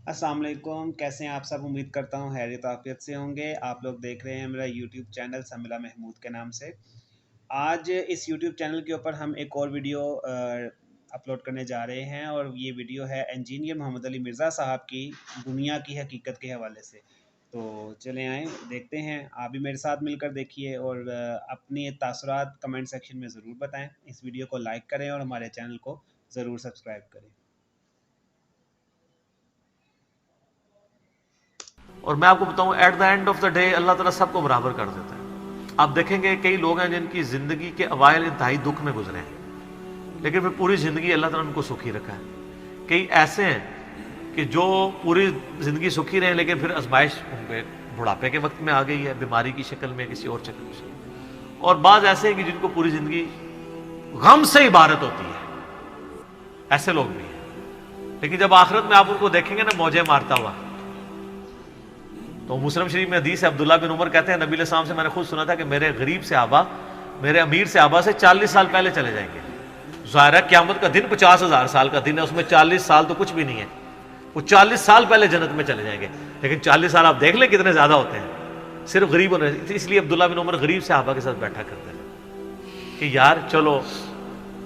السلام علیکم، کیسے ہیں آپ سب؟ امید کرتا ہوں خیریت عافیت سے ہوں گے۔ آپ لوگ دیکھ رہے ہیں میرا یوٹیوب چینل سمیلہ محمود کے نام سے۔ آج اس یوٹیوب چینل کے اوپر ہم ایک اور ویڈیو اپلوڈ کرنے جا رہے ہیں، اور یہ ویڈیو ہے انجینئر محمد علی مرزا صاحب کی دنیا کی حقیقت کے حوالے سے۔ تو چلیں آئیں دیکھتے ہیں، آپ بھی میرے ساتھ مل کر دیکھیے اور اپنی تاثرات کمنٹ سیکشن میں ضرور بتائیں۔ اس ویڈیو کو لائک کریں اور ہمارے چینل کو ضرور سبسکرائب کریں۔ اور میں آپ کو بتاؤں at the end of the day اللہ تعالیٰ سب کو برابر کر دیتا ہے۔ آپ دیکھیں گے کئی لوگ ہیں جن کی زندگی کے اوائل انتہائی دکھ میں گزرے ہیں، لیکن پھر پوری زندگی اللہ تعالیٰ نے ان کو سکھی رکھا ہے۔ کئی ایسے ہیں کہ جو پوری زندگی سکھی رہے ہیں، لیکن پھر آزمائش ان پہ بڑھاپے کے وقت میں آ گئی ہے، بیماری کی شکل میں، کسی اور شکل میں۔ اور بعض ایسے ہیں کہ جن کو پوری زندگی غم سے عبارت ہوتی ہے، ایسے لوگ بھی ہیں۔ لیکن جب آخرت میں آپ ان کو دیکھیں گے نا موجیں مارتا ہوا، تو مسلم شریف میں حدیث ہے، عبداللہ بن عمر کہتے ہیں نبی علیہ السلام سے میں نے خود سنا تھا کہ میرے غریب صحابہ میرے امیر صحابہ سے 40 سال پہلے چلے جائیں گے۔ ظاہر ہے قیامت کا دن 50,000 سال کا دن ہے، اس میں 40 سال تو کچھ بھی نہیں ہے، وہ 40 سال پہلے جنت میں چلے جائیں گے۔ لیکن 40 سال آپ دیکھ لیں کتنے زیادہ ہوتے ہیں صرف غریب ہونے۔ اس لیے عبداللہ بن عمر غریب صحابہ کے ساتھ بیٹھا کرتے ہیں کہ یار چلو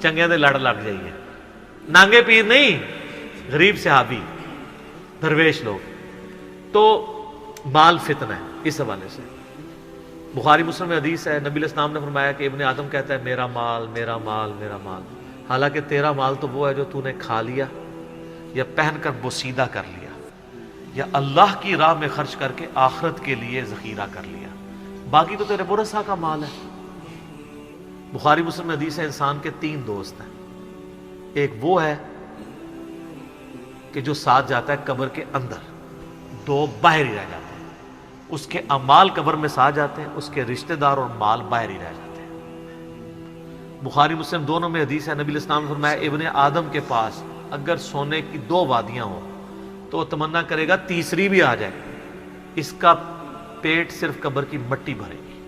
چنگے دے لڑ لگ جائیے، نانگے پیر نہیں، غریب صحابی درویش لوگ۔ تو مال فتنہ ہے، اس حوالے سے بخاری مسلم میں حدیث ہے، نبی علیہ السلام نے فرمایا کہ ابن آدم کہتا ہے میرا مال میرا مال میرا مال، حالانکہ تیرا مال تو وہ ہے جو تو نے کھا لیا یا پہن کر بوسیدہ کر لیا یا اللہ کی راہ میں خرچ کر کے آخرت کے لیے ذخیرہ کر لیا، باقی تو تیرے ورثہ کا مال ہے۔ بخاری مسلم میں حدیث ہے انسان کے 3 دوست ہیں، ایک وہ ہے کہ جو ساتھ جاتا ہے قبر کے اندر، 2 باہر ہی رہ جاتے ہیں، اس کے اعمال قبر میں ساتھ جاتے ہیں، اس کے رشتہ دار اور مال باہر ہی رہ جاتے ہیں۔ بخاری مسلم دونوں میں حدیث ہے، نبی علیہ السلام نے فرمایا ابن آدم کے پاس اگر سونے کی 2 وادیاں ہوں تو وہ تمنا کرے گا تیسری بھی آ جائے، اس کا پیٹ صرف قبر کی مٹی بھرے گی۔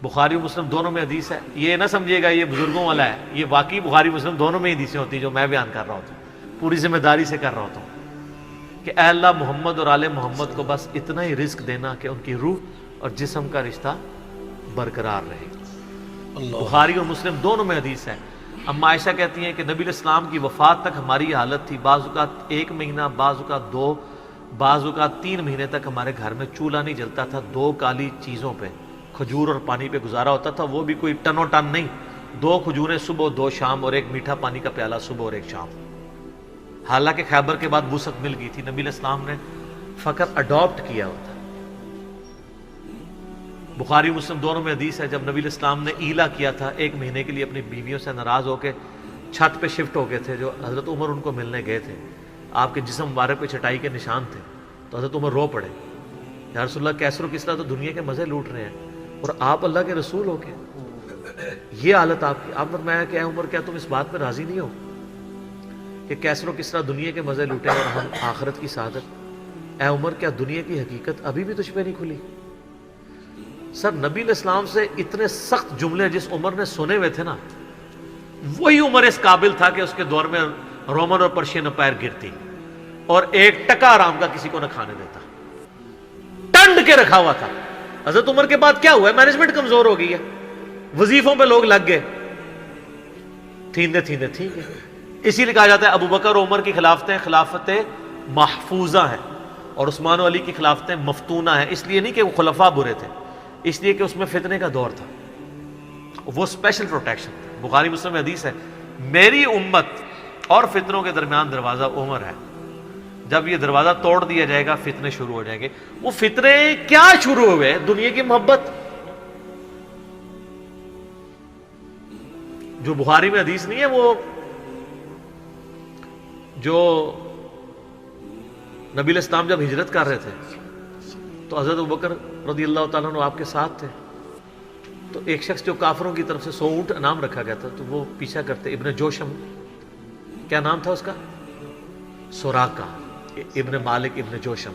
بخاری مسلم دونوں میں حدیث ہے، یہ نہ سمجھیے گا یہ بزرگوں والا ہے، یہ واقعی بخاری مسلم دونوں میں حدیثیں ہوتی ہیں جو میں بیان کر رہا ہوتا ہوں، پوری ذمہ داری سے کر رہا ہوتا ہوں کہ اے اللہ محمد اور آل محمد کو بس اتنا ہی رزق دینا کہ ان کی روح اور جسم کا رشتہ برقرار رہے۔ بخاری اور مسلم دونوں میں حدیث ہے، اما عائشہ کہتی ہیں کہ نبی علیہ السلام کی وفات تک ہماری حالت تھی، بعض اوقات 1 مہینہ، بعض اوقات 2، بعض اوقات 3 مہینے تک ہمارے گھر میں چولہا نہیں جلتا تھا، 2 کالی چیزوں پہ، کھجور اور پانی پہ گزارا ہوتا تھا، وہ بھی کوئی ٹنو ٹن نہیں، 2 کھجوریں صبح 2 شام، اور 1 میٹھا پانی کا پیالہ صبح اور 1 شام۔ حالانکہ خیبر کے بعد وسعت مل گئی تھی، نبی علیہ السلام نے فقط اڈاپٹ کیا ہوتا۔ بخاری مسلم دونوں میں حدیث ہے، جب نبی علیہ السلام نے ایلا کیا تھا 1 مہینے کے لیے اپنی بیویوں سے ناراض ہو کے چھت پہ شفٹ ہو گئے تھے، جو حضرت عمر ان کو ملنے گئے تھے، آپ کے جسم مبارک پہ چٹائی کے نشان تھے، تو حضرت عمر رو پڑے، یا رسول اللہ کیسر و کسرا تو دنیا کے مزے لوٹ رہے ہیں اور آپ اللہ کے رسول ہو کے یہ حالت آپ کی۔ آپ فرمایا کہ اے عمر کیا تم اس بات پہ راضی نہیں ہو کہ کیسر و کسرا دنیا کے مزے لوٹے اور ہم آخرت کی سعادت؟ اے عمر کیا دنیا کی حقیقت ابھی بھی تجھ پہ نہیں کھلی؟ سر نبی علیہ السلام سے اتنے سخت جملے جس عمر نے سنے ہوئے تھے نا، وہی عمر اس قابل تھا کہ اس کے دور میں رومن اور پرشین امپائر گرتی اور 1 ٹکا آرام کا کسی کو نہ کھانے دیتا، ٹنڈ کے رکھا ہوا تھا۔ حضرت عمر کے بعد کیا ہوا ہے؟ مینجمنٹ کمزور ہو گئی ہے، وظیفوں پہ لوگ لگ گئے، تھیندے تھیندے ٹھیک ہے۔ اسی لیے کہا جاتا ہے ابو بکر اور عمر کی خلافتیں خلافتیں محفوظہ ہیں اور عثمان و علی کی خلافتیں مفتونہ ہیں، اس لیے نہیں کہ وہ خلفاء برے تھے، اس لیے کہ اس میں فتنے کا دور تھا، وہ اسپیشل پروٹیکشن تھا۔ بخاری مسلم میں حدیث ہے میری امت اور فتنوں کے درمیان دروازہ عمر ہے، جب یہ دروازہ توڑ دیا جائے گا فتنے شروع ہو جائیں گے۔ وہ فتنے کیا شروع ہوئے؟ دنیا کی محبت، جو بخاری میں حدیث نہیں ہے، وہ جو نبی علیہ السلام جب ہجرت کر رہے تھے تو حضرت ابوبکر رضی اللہ تعالیٰ عنہ آپ کے ساتھ تھے، تو ایک شخص جو کافروں کی طرف سے 100 اونٹ انعام رکھا گیا تھا، تو وہ پیچھا کرتے، ابن جوشم، کیا نام تھا اس کا؟ سوراقہ ابن مالک ابن جوشم،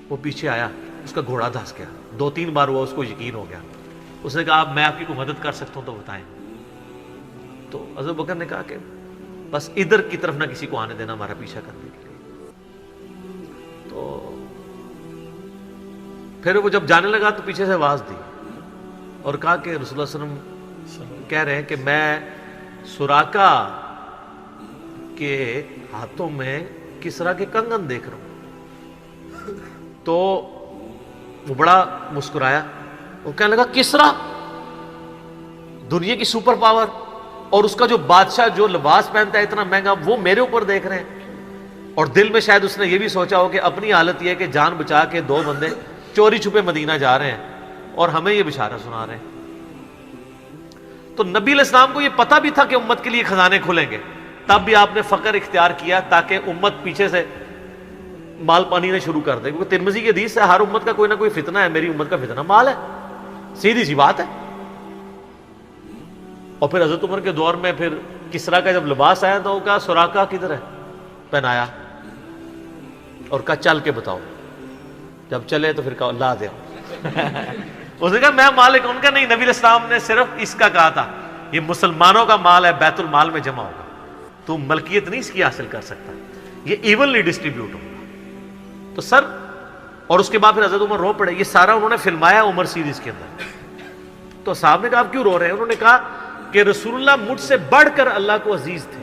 وہ پیچھے آیا، اس کا گھوڑا دھس گیا، 2-3 بار ہوا، اس کو یقین ہو گیا، اس نے کہا میں آپ کی کوئی مدد کر سکتا ہوں تو بتائیں۔ تو حضرت بکر نے کہا کہ بس ادھر کی طرف نہ کسی کو آنے دینا ہمارا پیچھا کرنے کے لیے۔ تو پھر وہ جب جانے لگا تو پیچھے سے آواز دی اور کہا کہ رسول اللہ صلی اللہ علیہ وسلم کہہ رہے ہیں کہ میں سراقہ کے ہاتھوں میں کسرا کے کنگن دیکھ رہا ہوں. تو وہ بڑا مسکرایا, وہ کہنے لگا کسرا دنیا کی سپر پاور اور اس کا جو بادشاہ جو لباس پہنتا ہے اتنا مہنگا, وہ میرے اوپر دیکھ رہے ہیں. اور دل میں شاید اس نے یہ بھی سوچا ہو کہ اپنی حالت یہ ہے کہ جان بچا کے 2 بندے چوری چھپے مدینہ جا رہے ہیں اور ہمیں یہ بشارت سنا رہے ہیں. تو نبی علیہ السلام کو یہ پتا بھی تھا کہ امت کے لیے خزانے کھلیں گے, تب بھی آپ نے فقر اختیار کیا تاکہ امت پیچھے سے مال پانی نے شروع کر دے. کیونکہ ترمذی کی حدیث ہے ہر امت کا کوئی نہ کوئی فتنہ ہے, میری امت کا فتنہ مال ہے, سیدھی سی بات ہے. اور پھر حضرت عمر کے دور میں پھر کسرا کا جب لباس آیا تو وہ کہا سراقہ کدھر ہے, پہنایا اور کہا چل کے بتاؤ. جب چلے تو پھر کہا لا دے. اس نے کہا میں مالک ہوں. ان کا نہیں, نبی علیہ السلام نے صرف اس کا کہا تھا یہ مسلمانوں کا مال ہے, بیت المال میں جمع ہوگا, تو ملکیت نہیں اس کی حاصل کر سکتا, یہ ایونلی ڈسٹریبیوٹ ہوگا. تو سر, اور اس کے بعد پھر حضرت عمر رو پڑے. یہ سارا انہوں نے فلمایا عمر سیریز کے اندر. تو صاحب نے کہا آپ کیوں رو رہے ہیں؟ انہوں نے کہا کہ رسول اللہ مجھ سے بڑھ کر اللہ کو عزیز تھے,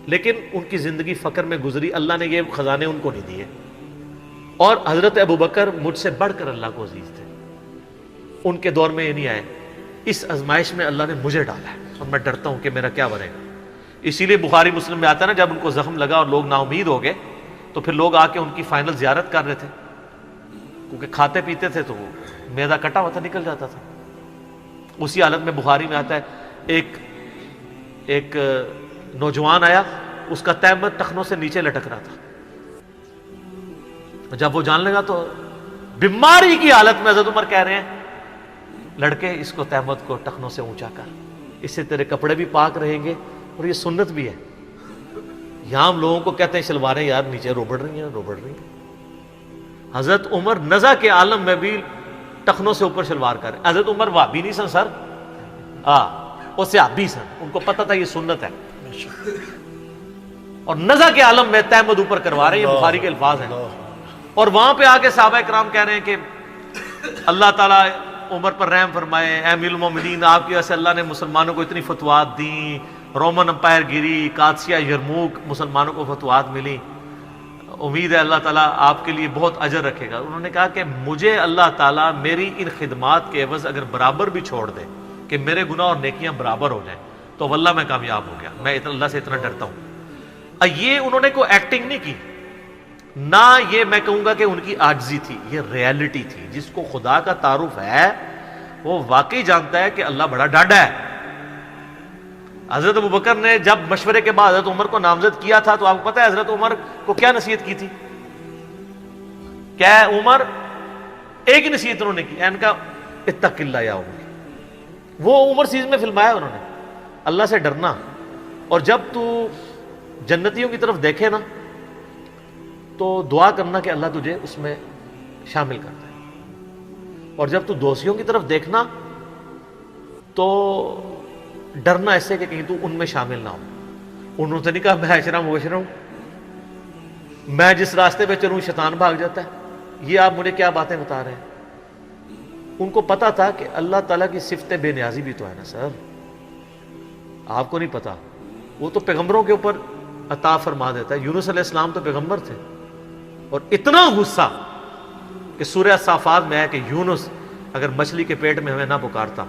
لیکن ان کی زندگی فقر میں گزری, اللہ نے یہ خزانے ان کو نہیں دیے. اور حضرت ابوبکر مجھ سے بڑھ کر اللہ کو عزیز تھے, ان کے دور میں یہ نہیں آئے. اس آزمائش میں اللہ نے مجھے ڈالا ہے اور میں ڈرتا ہوں کہ میرا کیا بنے گا. اسی لیے بخاری مسلم میں آتا ہے نا, جب ان کو زخم لگا اور لوگ نا امید ہو گئے تو پھر لوگ آ کے ان کی فائنل زیارت کر رہے تھے, کیونکہ کھاتے پیتے تھے تو وہ میدا کٹا ہوا تھا, نکل جاتا تھا. اسی حالت میں بخاری میں آتا ہے ایک نوجوان آیا, اس کا تہمت ٹخنوں سے نیچے لٹک رہا تھا. جب وہ جان لگا تو بیماری کی حالت میں حضرت عمر کہہ رہے ہیں لڑکے اس کو تہمت کو ٹخنوں سے اونچا کر, اس سے تیرے کپڑے بھی پاک رہیں گے اور یہ سنت بھی ہے. یہاں ہم لوگوں کو کہتے ہیں شلواریں یار نیچے روبڑ رہی ہیں. حضرت عمر نزا کے عالم میں بھی ٹخنوں سے اوپر شلوار کر. حضرت عمر وہابی نہیں سن سر, وہ صحابی سن, ان کو پتہ تھا یہ سنت ہے. اور نزا کے عالم میں تہمت اوپر کروا رہے ہیں, یہ بخاری کے الفاظ ہیں. اور وہاں پہ آ کے صحابہ کرام کہہ رہے ہیں کہ اللہ تعالیٰ عمر پر رحم فرمائے, اے امیر المومنین آپ کی وجہ سے اللہ نے مسلمانوں کو اتنی فتوحات دیں, رومن امپائر گری, قادسیہ یرموک مسلمانوں کو فتوحات ملی, امید ہے اللہ تعالیٰ آپ کے لیے بہت اجر رکھے گا. انہوں نے کہا کہ مجھے اللہ تعالیٰ میری ان خدمات کے عوض اگر برابر بھی چھوڑ دے کہ میرے گناہ اور نیکیاں برابر ہو جائیں تو واللہ میں کامیاب ہو گیا, میں اللہ سے اتنا ڈرتا ہوں. یہ انہوں نے کوئی ایکٹنگ نہیں کی, نہ یہ میں کہوں گا کہ ان کی عاجزی تھی, یہ ریالٹی تھی. جس کو خدا کا تعارف ہے وہ واقعی جانتا ہے کہ اللہ بڑا ڈاڈا ہے. حضرت ابوبکر نے جب مشورے کے بعد حضرت عمر کو نامزد کیا تھا تو آپ کو پتہ ہے حضرت عمر کو کیا نصیحت کی تھی؟ کیا ہے عمر, ایک ہی نصیحت انہوں نے کی, ان کا اتق اللہ یا عمر. وہ عمر سیریز میں فلمایا انہوں نے, اللہ سے ڈرنا. اور جب تو جنتیوں کی طرف دیکھے نا تو دعا کرنا کہ اللہ تجھے اس میں شامل کرتا ہے, اور جب تو دوستیوں کی طرف دیکھنا تو ڈرنا ایسے کہ کہیں تو ان میں شامل نہ ہو. انہوں نے نہیں کہا میں عشرہ مبشرہ ہوں, میں جس راستے پہ چلوں شیطان بھاگ جاتا ہے, یہ آپ مجھے کیا باتیں بتا رہے ہیں. ان کو پتا تھا کہ اللہ تعالیٰ کی صفت بے نیازی بھی تو ہے نا سر, آپ کو نہیں پتا. وہ تو پیغمبروں کے اوپر عطا فرما دیتا ہے. یونس علیہ السلام تو پیغمبر تھے, اور اتنا غصہ کہ سورہ صافات میں ہے کہ یونس اگر مچھلی کے پیٹ میں ہمیں نہ پکارتا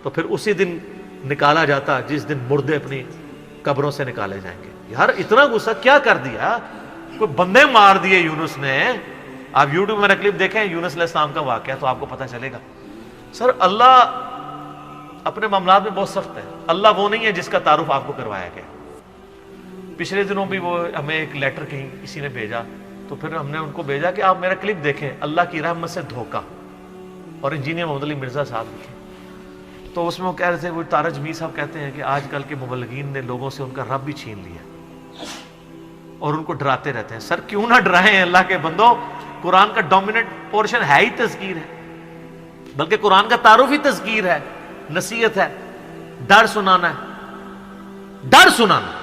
تو پھر اسی دن نکالا جاتا جس دن مردے اپنی قبروں سے نکالے جائیں گے. یار اتنا غصہ کیا کر دیا, کوئی بندے مار دیے یونس نے. آپ یوٹیوب میں کلپ دیکھیں یونس علیہ السلام کا واقعہ تو آپ کو پتہ چلے گا. سر اللہ اپنے معاملات میں بہت سخت ہے. اللہ وہ نہیں ہے جس کا تعارف آپ کو کروایا گیا. پچھلے دنوں بھی وہ ہمیں ایک لیٹر کہیں کسی نے بھیجا تو پھر ہم نے ان کو بھیجا کہ آپ میرا کلپ دیکھیں, اللہ کی رحمت سے دھوکہ, اور انجینئر محمد علی مرزا صاحب لکھے. تو اس میں وہ کہہ رہے تھے, وہ تارج می صاحب کہتے ہیں کہ آج کل کے مبلغین نے لوگوں سے ان کا رب بھی چھین لیا اور ان کو ڈراتے رہتے ہیں. سر کیوں نہ ڈرائیں اللہ کے بندو, قرآن کا ڈومیننٹ پورشن ہے ہی تذکیر ہے, بلکہ قرآن کا تعارف ہی تذکیر ہے, نصیحت ہے, ڈر سنانا ہے, ڈر سنانا.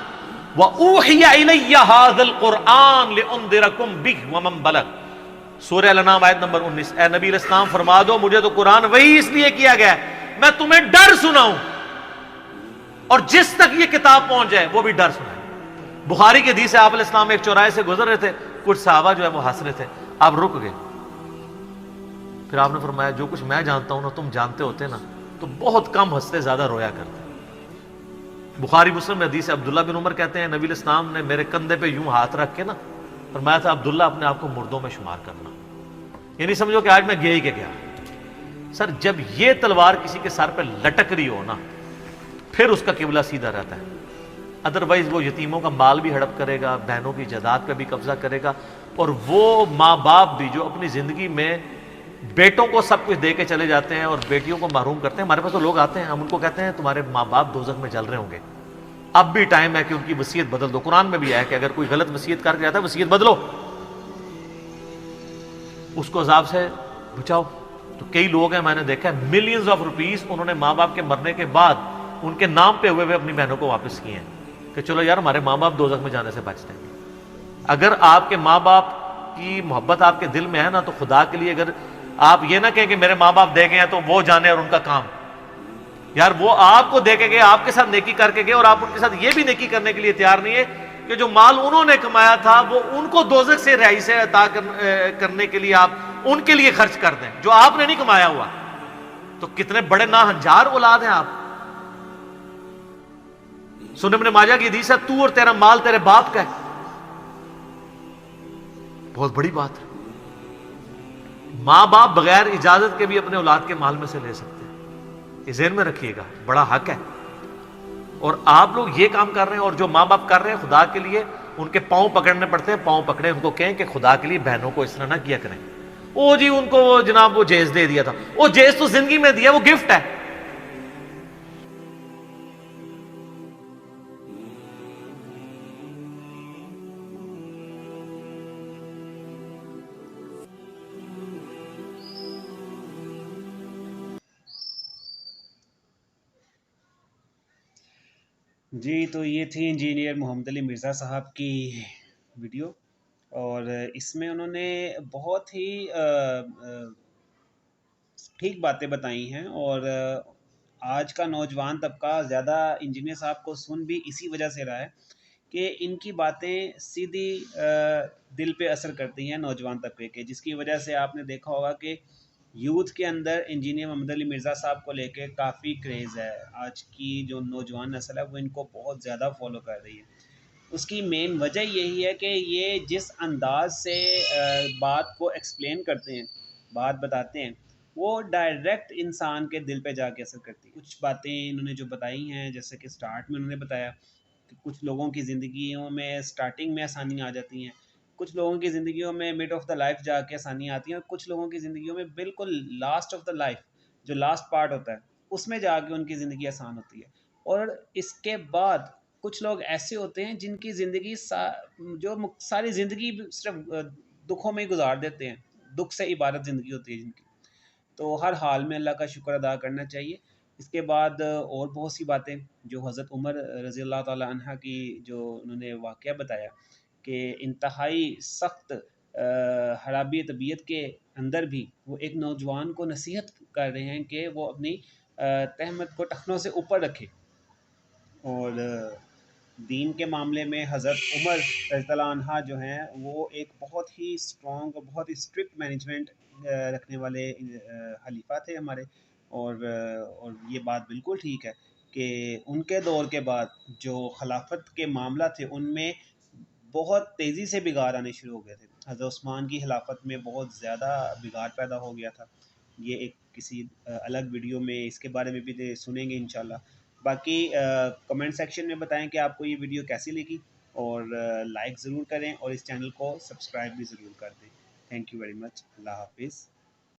وَأُوحِيَ إِلَيَّ هَذَا الْقُرْآنُ لِأُنذِرَكُم بِهِ وَمَن بَلَغَ. سورہ الانعام آیت نمبر 19. اے نبی علیہ السلام فرما دو مجھے تو قرآن وہی اس لیے کیا گیا ہے میں تمہیں ڈر سناؤں اور جس تک یہ کتاب پہنچ جائے وہ بھی ڈر سنائے. بخاری کی حدیث ہے آپ علیہ السلام ایک چوراہے سے گزر رہے تھے, کچھ صحابہ جو ہے وہ ہنس رہے تھے, آپ رک گئے. پھر آپ نے فرمایا جو کچھ میں جانتا ہوں نا تم جانتے ہوتے نا تو بہت کم ہنستے زیادہ رویا کرتے. بخاری مسلم میں حدیث ہے, عبداللہ بن عمر کہتے ہیں نبی علیہ السلام نے میرے کندھے پہ یوں ہاتھ رکھ کے نا فرمایا تھا عبداللہ اپنے آپ کو مردوں میں شمار کرنا, یعنی سمجھو کہ آج میں گیا ہی کہ گیا. سر جب یہ تلوار کسی کے سر پہ لٹک رہی ہو نا پھر اس کا قبلہ سیدھا رہتا ہے, ادروائز وہ یتیموں کا مال بھی ہڑپ کرے گا, بہنوں کی جائیداد پہ بھی قبضہ کرے گا, اور وہ ماں باپ بھی جو اپنی زندگی میں بیٹوں کو سب کچھ دے کے چلے جاتے ہیں اور بیٹیوں کو محروم کرتے ہیں. ہمارے پاس تو لوگ آتے ہیں ہم ان کو کہتے ہیں تمہارے ماں باپ دوزخ میں جل رہے ہوں گے, اب بھی ٹائم ہے کہ ان کی وصیت بدل دو. قرآن میں بھی ہے کہ اگر کوئی غلط وصیت کر کے جاتا ہے وصیت بدلو, اس کو عذاب سے بچاؤ. تو کئی لوگ ہیں میں نے دیکھا ہے ملینز آف روپیز انہوں نے ماں باپ کے مرنے کے بعد ان کے نام پہ ہوئے اپنی بہنوں کو واپس کیے ہیں کہ چلو یار ہمارے ماں باپ دوزخ میں جانے سے بچتے ہیں. اگر آپ کے ماں باپ کی محبت آپ کے دل میں ہے نا تو خدا کے لیے اگر آپ یہ نہ کہیں کہ میرے ماں باپ دے گئے ہیں تو وہ جانے اور ان کا کام, یار وہ آپ کو دے کے گئے, آپ کے ساتھ نیکی کر کے گئے, اور آپ ان کے ساتھ یہ بھی نیکی کرنے کے لیے تیار نہیں ہے کہ جو مال انہوں نے کمایا تھا وہ ان کو دوزخ سے رہائی سے عطا کرنے کے لیے آپ ان کے لیے خرچ کر دیں جو آپ نے نہیں کمایا ہوا. تو کتنے بڑے ناہنجار اولاد ہیں آپ. سنن ابن ماجہ کی حدیث ہے تو اور تیرا مال تیرے باپ کا ہے, بہت بڑی بات ہے. ماں باپ بغیر اجازت کے بھی اپنے اولاد کے مال میں سے لے سکتے ہیں, یہ ذہن میں رکھیے گا, بڑا حق ہے. اور آپ لوگ یہ کام کر رہے ہیں اور جو ماں باپ کر رہے ہیں خدا کے لیے ان کے پاؤں پکڑنے پڑتے ہیں, پاؤں پکڑے ان کو کہیں کہ خدا کے لیے بہنوں کو اس طرح نہ کیا کریں. او جی ان کو وہ جناب وہ جیز دے دیا تھا, وہ جیز تو زندگی میں دیا, وہ گفٹ ہے. جی تو یہ تھی انجینئر محمد علی مرزا صاحب کی ویڈیو, اور اس میں انہوں نے بہت ہی ٹھیک باتیں بتائی ہیں. اور آج کا نوجوان طبقہ زیادہ انجینئر صاحب کو سن بھی اسی وجہ سے رہا ہے کہ ان کی باتیں سیدھی دل پہ اثر کرتی ہیں نوجوان طبقے کے, جس کی وجہ سے آپ نے دیکھا ہوگا کہ یوتھ کے اندر انجینئر محمد علی مرزا صاحب کو لے کے کافی کریز ہے. آج کی جو نوجوان نسل ہے وہ ان کو بہت زیادہ فالو کر رہی ہے. اس کی مین وجہ یہی ہے کہ یہ جس انداز سے بات کو ایکسپلین کرتے ہیں, بات بتاتے ہیں, وہ ڈائریکٹ انسان کے دل پہ جا کے اثر کرتی. کچھ باتیں انہوں نے جو بتائی ہیں جیسے کہ سٹارٹ میں انہوں نے بتایا کہ کچھ لوگوں کی زندگیوں میں سٹارٹنگ میں آسانیاں آ جاتی ہیں, کچھ لوگوں کی زندگیوں میں مڈ آف دا لائف جا کے آسانیاں آتی ہیں, اور کچھ لوگوں کی زندگیوں میں بالکل لاسٹ آف دا لائف جو لاسٹ پارٹ ہوتا ہے اس میں جا کے ان کی زندگی آسان ہوتی ہے. اور اس کے بعد کچھ لوگ ایسے ہوتے ہیں جن کی زندگی جو ساری زندگی صرف دکھوں میں ہی گزار دیتے ہیں, دکھ سے عبارت زندگی ہوتی ہے جن کی. تو ہر حال میں اللہ کا شکر ادا کرنا چاہیے. اس کے بعد اور بہت سی باتیں جو حضرت عمر رضی اللہ تعالی عنہ کی جو انہوں نے واقعہ بتایا کہ انتہائی سخت خرابی طبیعت کے اندر بھی وہ ایک نوجوان کو نصیحت کر رہے ہیں کہ وہ اپنی تہمت کو ٹخنوں سے اوپر رکھے. اور دین کے معاملے میں حضرت عمر رضی اللہ عنہ جو ہیں وہ ایک بہت ہی اسٹرانگ اور بہت ہی اسٹرکٹ مینجمنٹ رکھنے والے خلیفہ تھے ہمارے. اور یہ بات بالکل ٹھیک ہے کہ ان کے دور کے بعد جو خلافت کے معاملہ تھے ان میں بہت تیزی سے بگاڑ آنے شروع ہو گئے تھے. حضرت عثمان کی خلافت میں بہت زیادہ بگاڑ پیدا ہو گیا تھا. یہ ایک کسی الگ ویڈیو میں اس کے بارے میں بھی سنیں گے انشاءاللہ. باقی کمنٹ سیکشن میں بتائیں کہ آپ کو یہ ویڈیو کیسی لگی, اور لائک ضرور کریں اور اس چینل کو سبسکرائب بھی ضرور کر دیں. Thank you very much. اللہ حافظ.